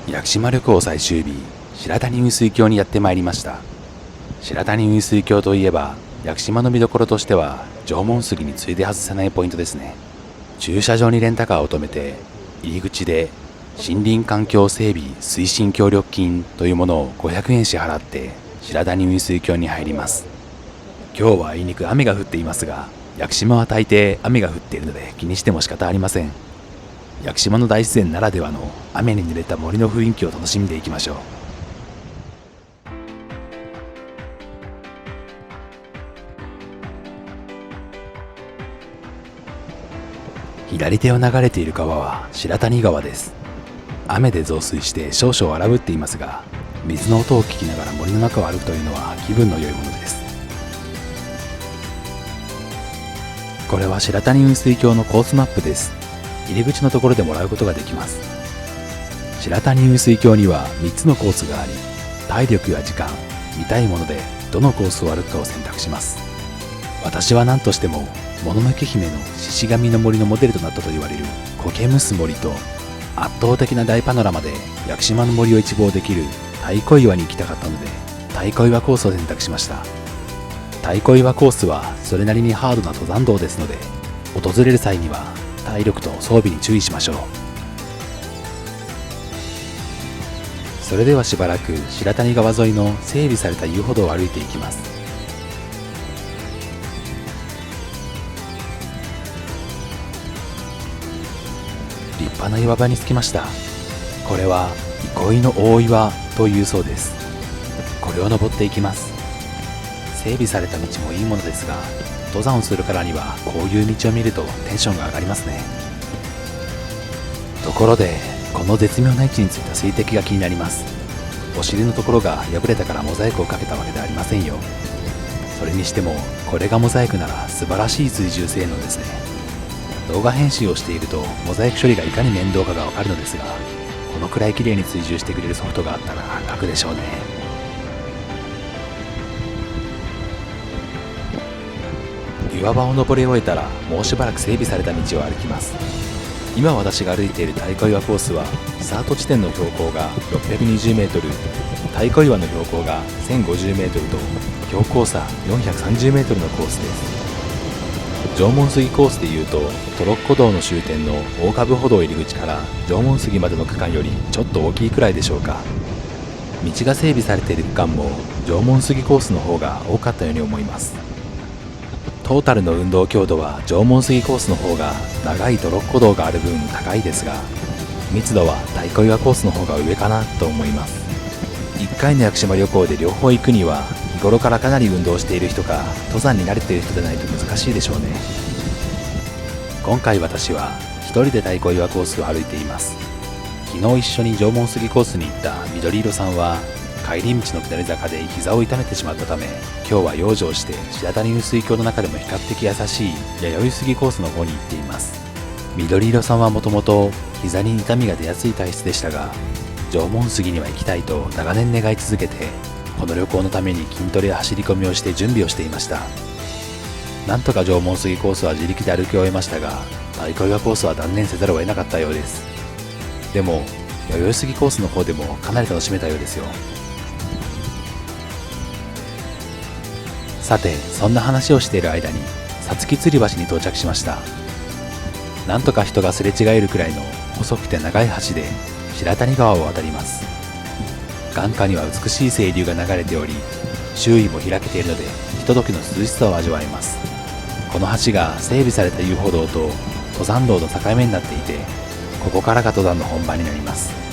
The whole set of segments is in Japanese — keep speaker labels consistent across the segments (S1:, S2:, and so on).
S1: 屋久島旅行最終日、白谷雲水峡にやってまいりました。白谷雲水峡といえば、屋久島の見どころとしては縄文杉に次いで外せないポイントですね。駐車場にレンタカーを止めて、入り口で森林環境整備推進協力金というものを500円支払って白谷雲水峡に入ります。今日はあいにく雨が降っていますが、屋久島は大抵雨が降っているので気にしても仕方ありません。屋久島の大自然ならではの雨に濡れた森の雰囲気を楽しんでいきましょう。左手を流れている川は白谷川です。雨で増水して少々荒ぶっていますが、水の音を聞きながら森の中を歩くというのは気分の良いものです。これは白谷雲水峡のコースマップです。入り口のところでもらうことができます。白谷雲水峡には3つのコースがあり、体力や時間、見たいものでどのコースを歩くかを選択します。私は何としてももののけ姫の獅子神の森のモデルとなったと言われる苔むす森と、圧倒的な大パノラマで屋久島の森を一望できる太鼓岩に行きたかったので、太鼓岩コースを選択しました。太鼓岩コースはそれなりにハードな登山道ですので、訪れる際には体力と装備に注意しましょう。それではしばらく白谷川沿いの整備された遊歩道を歩いていきます。立派な岩場に着きました。これは憩いの大岩というそうです。これを登っていきます。整備された道もいいものですが、登山をするからにはこういう道を見るとテンションが上がりますね。ところで、この絶妙な位置についた水滴が気になります。お尻のところが破れたからモザイクをかけたわけではありませんよ。それにしてもこれがモザイクなら素晴らしい追従性能ですね。動画編集をしているとモザイク処理がいかに面倒かがわかるのですが、このくらい綺麗に追従してくれるソフトがあったら楽でしょうね。岩場を登り終えたら、もうしばらく整備された道を歩きます。今私が歩いている太鼓岩コースは、スタート地点の標高が620メートル、太鼓岩の標高が1050メートルと、標高差430メートルのコースです。縄文杉コースでいうと、トロッコ道の終点の大株歩道入り口から縄文杉までの区間よりちょっと大きいくらいでしょうか。道が整備されている区間も縄文杉コースの方が多かったように思います。トータルの運動強度は縄文杉コースの方が長いトロッコ道がある分高いですが、密度は太鼓岩コースの方が上かなと思います。1回の屋久島旅行で両方行くには、日頃からかなり運動している人か登山に慣れている人でないと難しいでしょうね。今回私は一人で太鼓岩コースを歩いています。昨日一緒に縄文杉コースに行った緑色さんは、帰り道の下り坂で膝を痛めてしまったため、今日は養生して白谷雲水峡の中でも比較的優しい弥生杉コースの方に行っています。緑色さんはもともと膝に痛みが出やすい体質でしたが、縄文杉には行きたいと長年願い続けて、この旅行のために筋トレや走り込みをして準備をしていました。なんとか縄文杉コースは自力で歩き終えましたが、太鼓岩コースは断念せざるを得なかったようです。でも弥生杉コースの方でもかなり楽しめたようですよ。さて、そんな話をしている間にさつき吊り橋に到着しました。なんとか人がすれ違えるくらいの細くて長い橋で白谷川を渡ります。眼下には美しい清流が流れており、周囲も開けているのでひとときの涼しさを味わえます。この橋が整備された遊歩道と登山道の境目になっていて、ここからが登山の本番になります。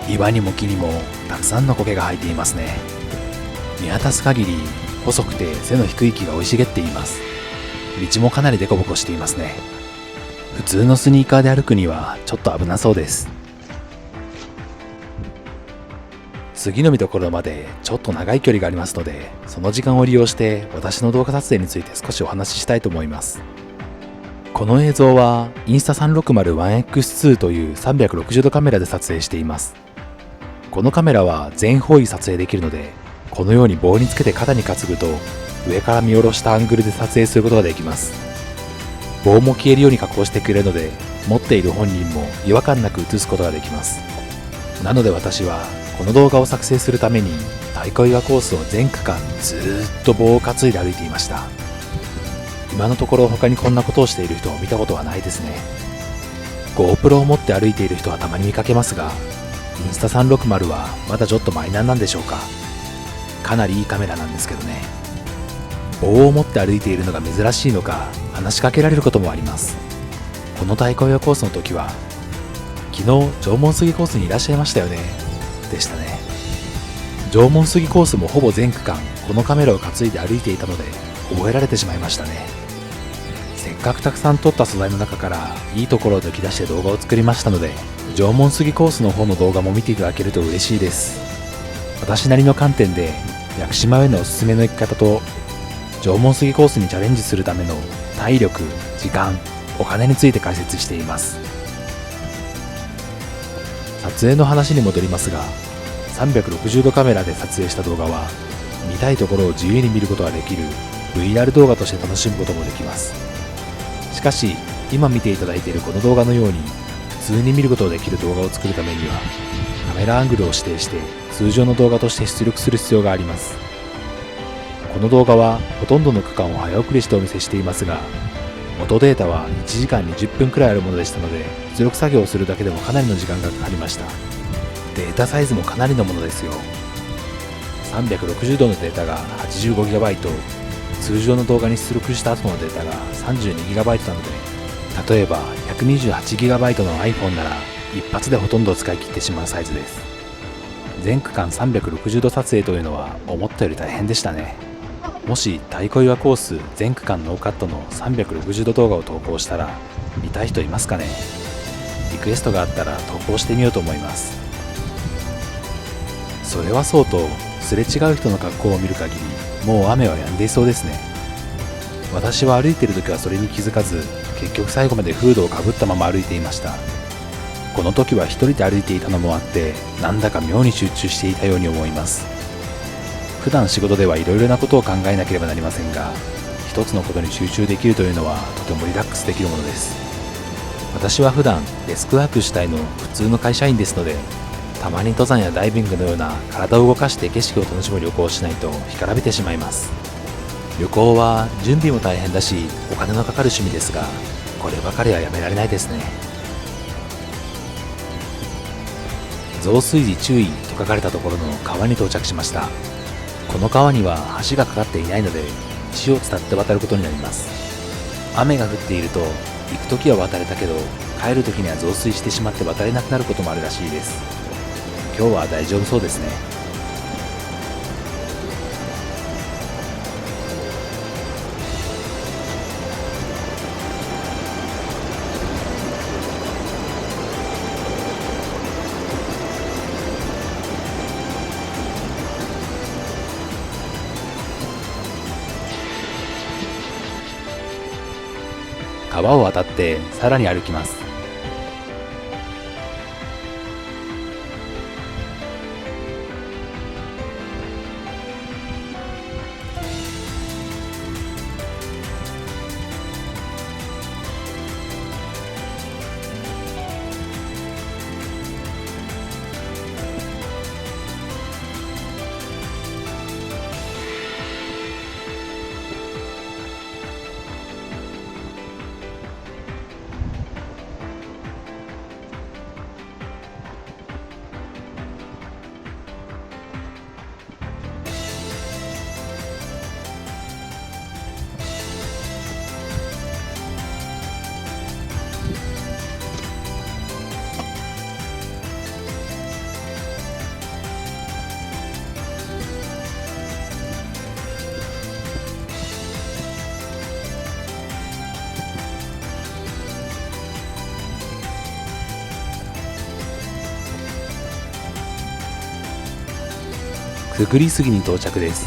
S1: 岩にも木にもたくさんの苔が生えていますね。見渡す限り細くて背の低い木が生い茂っています。道もかなりデコボコしていますね。普通のスニーカーで歩くにはちょっと危なそうです。次の見どころまでちょっと長い距離がありますので、その時間を利用して私の動画撮影について少しお話ししたいと思います。この映像はインスタ 360-1X2 という360度カメラで撮影しています。このカメラは全方位撮影できるので、このように棒につけて肩に担ぐと上から見下ろしたアングルで撮影することができます。棒も消えるように加工してくれるので、持っている本人も違和感なく映すことができます。なので私はこの動画を作成するために太鼓岩コースを全区間ずーっと棒を担いで歩いていました。今のところ他にこんなことをしている人を見たことはないですね。GoPro を持って歩いている人はたまに見かけますが、インスタ360はまだちょっとマイナーなんでしょうか。かなりいいカメラなんですけどね。棒を持って歩いているのが珍しいのか、話しかけられることもあります。この太鼓岩コースの時は、昨日縄文杉コースにいらっしゃいましたよねでしたね。縄文杉コースもほぼ全区間このカメラを担いで歩いていたので覚えられてしまいましたね。せっかくたくさん撮った素材の中からいいところを抜き出して動画を作りましたので、縄文杉コースの方の動画も見ていただけると嬉しいです。私なりの観点で屋久島へのおすすめの行き方と縄文杉コースにチャレンジするための体力、時間、お金について解説しています。撮影の話に戻りますが、360度カメラで撮影した動画は見たいところを自由に見ることができる VR 動画として楽しむこともできます。しかし今見ていただいているこの動画のように普通に見ることができる動画を作るためにはカメラアングルを指定して通常の動画として出力する必要があります。この動画はほとんどの区間を早送りしてお見せしていますが、元データは1時間に10分くらいあるものでしたので、出力作業をするだけでもかなりの時間がかかりました。データサイズもかなりのものですよ。360度のデータが 85GB、通常の動画に出力した後のデータが 32GB なので、例えば 128GB の iPhone なら一発でほとんどを使い切ってしまうサイズです。全区間360度撮影というのは思ったより大変でしたね。もし太鼓岩コース全区間ノーカットの360度動画を投稿したら見たい人いますかね。リクエストがあったら投稿してみようと思います。それはそうと、すれ違う人の格好を見る限りもう雨は止んでいそうですね。私は歩いている時はそれに気づかず、結局最後までフードをかぶったまま歩いていました。この時は一人で歩いていたのもあって、なんだか妙に集中していたように思います。普段仕事ではいろいろなことを考えなければなりませんが、一つのことに集中できるというのはとてもリラックスできるものです。私は普段デスクワーク主体の普通の会社員ですので、たまに登山やダイビングのような体を動かして景色を楽しむ旅行をしないと干からびてしまいます。旅行は準備も大変だしお金のかかる趣味ですが、こればかりはやめられないですね。増水時注意と書かれたところの川に到着しました。この川には橋がかかっていないので石を伝って渡ることになります。雨が降っていると行く時は渡れたけど帰る時には増水してしまって渡れなくなることもあるらしいです。今日は大丈夫そうですね。川を渡ってさらに歩きます。くぐり杉に到着です。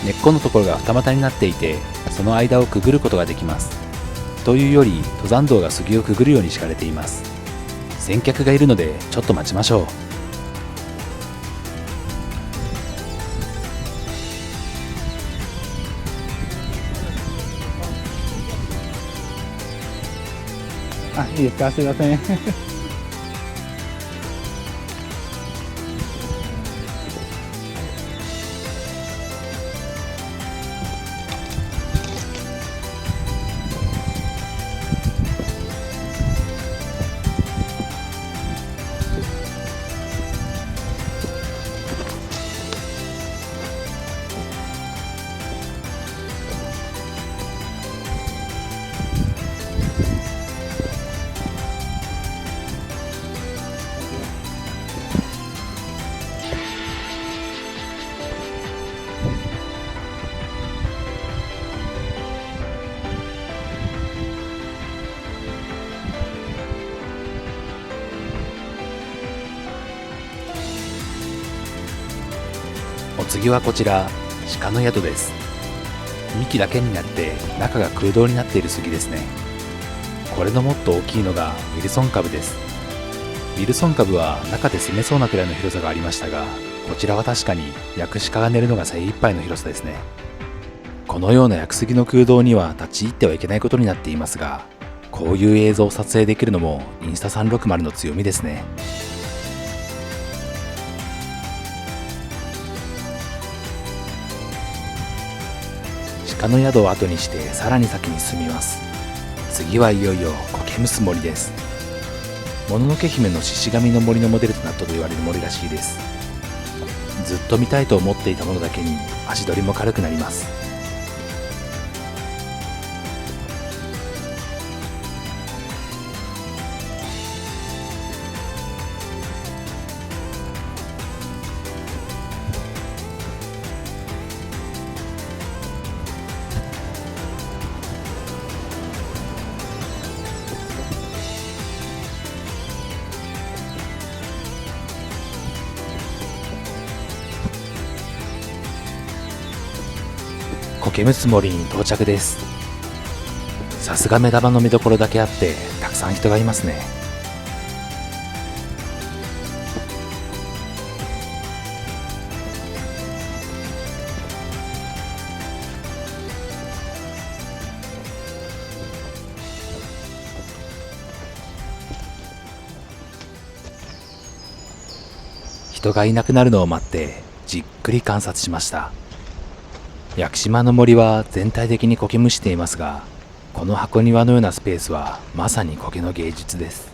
S1: 根っこのところが二股になっていて、その間をくぐることができます。というより、登山道が杉をくぐるように敷かれています。先客がいるのでちょっと待ちましょう。
S2: あ、いいですか、すいません。
S1: お次はこちら、鹿の宿です。幹だけになって中が空洞になっている杉ですね。これのもっと大きいのがウィルソン株です。ウィルソン株は中で住めそうなくらいの広さがありましたが、こちらは確かに薬鹿が寝るのが精一杯の広さですね。このような薬杉の空洞には立ち入ってはいけないことになっていますが、こういう映像を撮影できるのもインスタ360の強みですね。鹿の宿を後にしてさらに先に進みます。次はいよいよ苔むす森です。もののけ姫の獅子神の森のモデルとなったと言われる森らしいです。ずっと見たいと思っていたものだけに足取りも軽くなります。苔むす森に到着です。さすが目玉の見どころだけあってたくさん人がいますね。人がいなくなるのを待ってじっくり観察しました。屋久島の森は全体的に苔むしていますが、この箱庭のようなスペースはまさに苔の芸術です。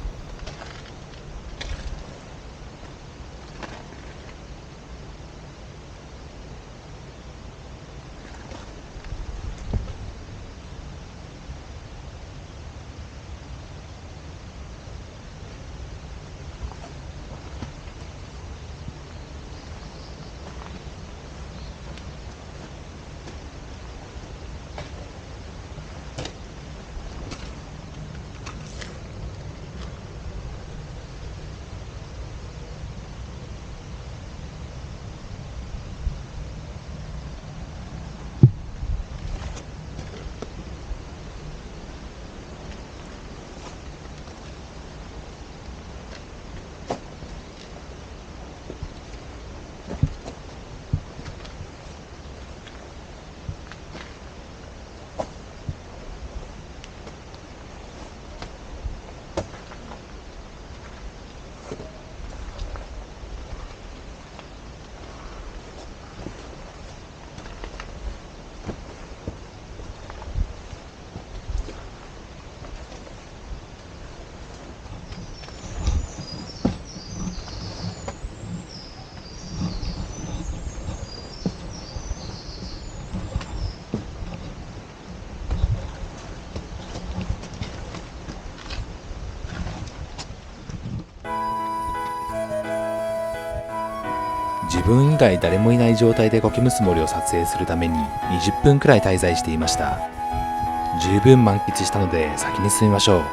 S1: 自分以外誰もいない状態で苔むす森を撮影するために20分くらい滞在していました。十分満喫したので先に進みましょう。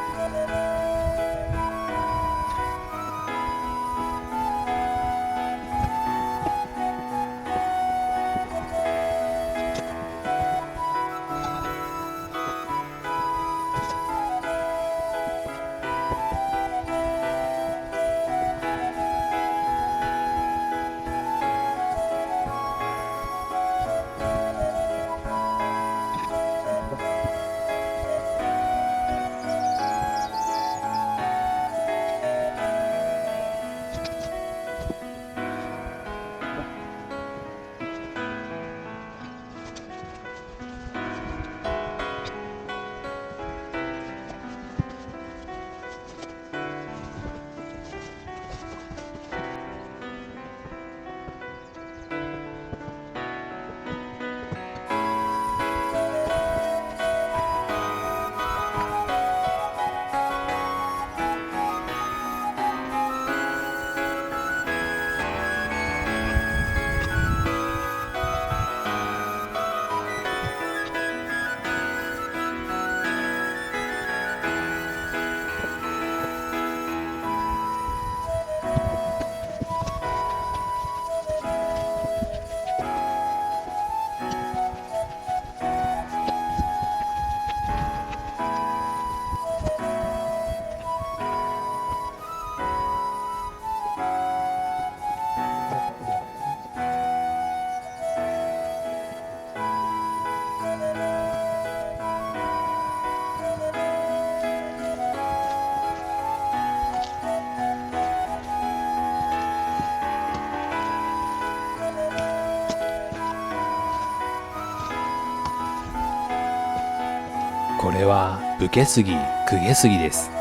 S1: これは武家杉、公家杉です。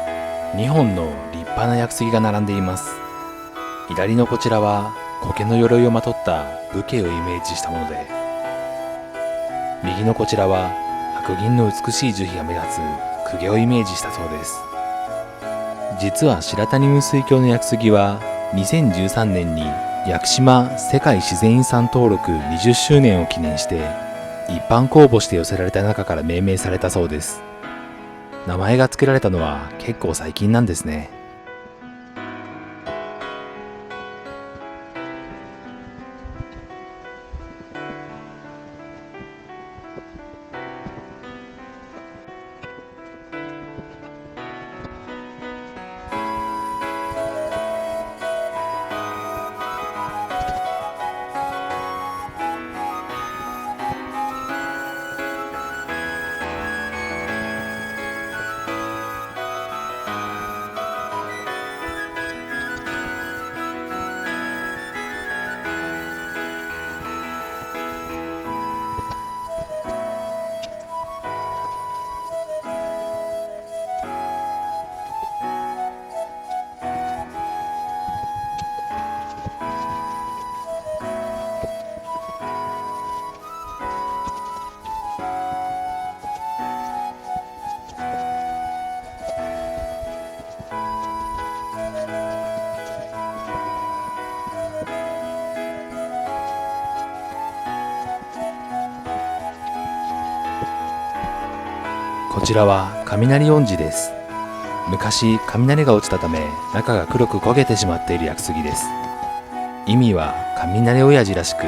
S1: 2本の立派な薬杉が並んでいます。左のこちらは苔の鎧をまとった武家をイメージしたもので、右のこちらは白銀の美しい樹皮が目立つ公家をイメージしたそうです。実は白谷雲水峡の薬杉は2013年に屋久島世界自然遺産登録20周年を記念して一般公募して寄せられた中から命名されたそうです。名前が付けられたのは結構最近なんですね。こちらは雷恩寺です。昔雷が落ちたため中が黒く焦げてしまっている薬杉です。意味は雷親父らしく、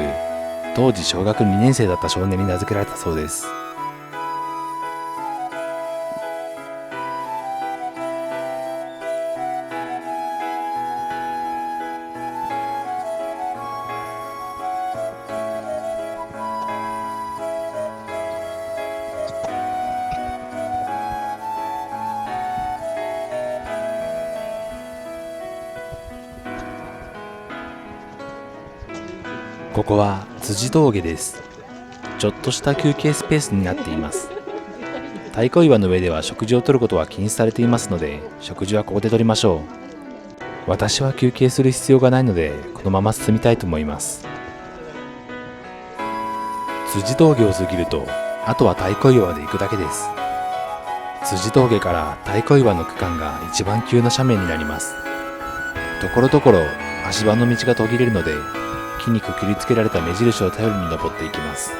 S1: 当時小学2年生だった少年に名付けられたそうです。ここは辻峠です。ちょっとした休憩スペースになっています。太鼓岩の上では食事をとることは禁止されていますので、食事はここでとりましょう。私は休憩する必要がないので、このまま進みたいと思います。辻峠を過ぎると、あとは太鼓岩まで行くだけです。辻峠から太鼓岩の区間が一番急な斜面になります。ところどころ足場の道が途切れるので、木にくくりつけられた目印を頼りに登っていきます。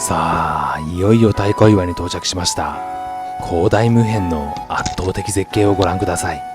S1: さあ、いよいよ太鼓岩に到着しました。広大無辺の圧倒的絶景をご覧ください。